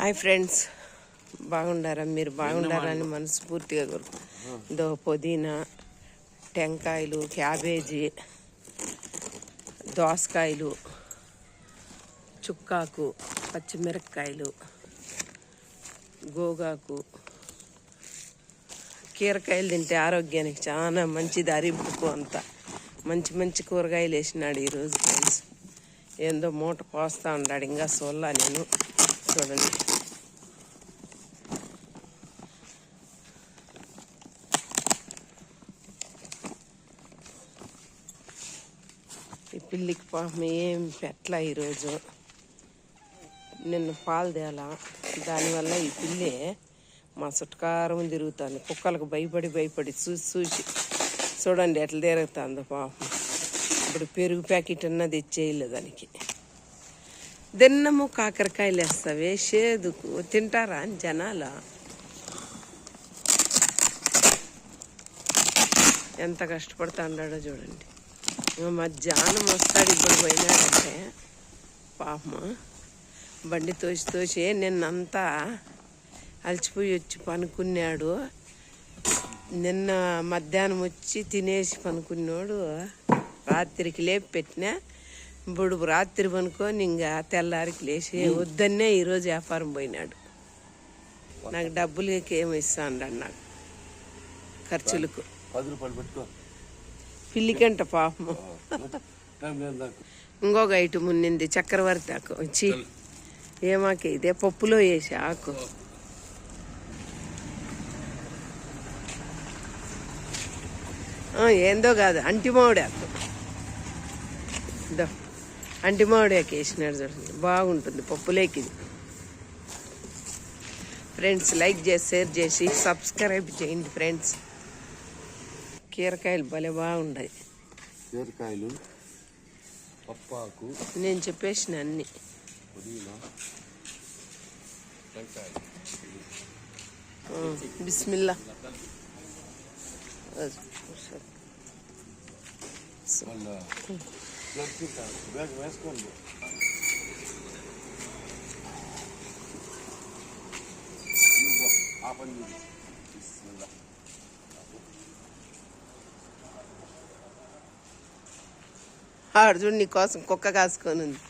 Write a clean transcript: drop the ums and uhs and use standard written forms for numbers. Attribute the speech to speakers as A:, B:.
A: Hi friends, బాగుండారా? మీరు బాగుండారని మనస్ఫూర్తిగా కోరుకు. ఇదో పుదీనా, టెంకాయలు, క్యాబేజీ, దోసకాయలు, చుక్కాకు, పచ్చిమిరపకాయలు, గోగాకు, కీరకాయలు తింటే ఆరోగ్యానికి చాలా మంచిది. అరిపుకు అంతా మంచి మంచి కూరగాయలు వేసినాడు ఈరోజు ఫ్రెండ్స్. ఏందో మూట పోస్తా ఉన్నాడు, ఇంకా సోల్లా నేను. చూడండి, ఈ పిల్లికి పాపం ఏం పెట్టలా ఈరోజు. నిన్న పాలు తేలా, దానివల్ల ఈ పిల్లి మా చుట్టకారం తిరుగుతుంది. కుక్కలకు భయపడి చూసి చూడండి ఎట్లా తిరుగుతుందో పాపం. ఇప్పుడు పెరుగు ప్యాకెట్ అన్నది తెచ్చేయలే దానికి. దిన్నము కాకరకాయలు వేస్తావే షేదుకు, తింటారా అని జనాలు. ఎంత కష్టపడుతున్నాడో చూడండి. మధ్యాహ్నం వస్తాడు, ఇప్పుడు పోయినాడంటే పాపం బండి తోసి నిన్నంతా అలసిపోయి వచ్చి పనుకున్నాడు. నిన్న మధ్యాహ్నం వచ్చి తినేసి పనుకున్నాడు. రాత్రికి లేపి పెట్టినా, ఇప్పుడు రాత్రి పనుకొని ఇంకా తెల్లారికి లేచి వద్దన్నే ఈరోజు వ్యాపారం పోయినాడు. నాకు డబ్బులు ఏమి ఇస్తాను నాకు ఖర్చులకు. పిల్లికంట పాపము. ఇంకొక ఐటమ్ ఉన్నింది, చక్రవర్తి ఆకు. వచ్చి ఏమాకే ఇదే పప్పులో వేసి ఆకు. ఏందో కాదు, అంటిమావిడి ఆకు. అంటిమావిడి ఆకు వేసినాడు చూడండి, బాగుంటుంది పప్పులేకి. ఫ్రెండ్స్ లైక్ చేసి షేర్ చేసి సబ్స్క్రైబ్ చేయండి ఫ్రెండ్స్. కీరకాయలు భలే బాగుంటాయి.
B: కీరకాయలు, పప్పాకు,
A: నేను చెప్పేసిన అన్ని. బిస్మిల్లా.
B: వేసుకోండి.
A: అర్జున్ నీ కోసం కుక్క కాసుకొని ఉంది.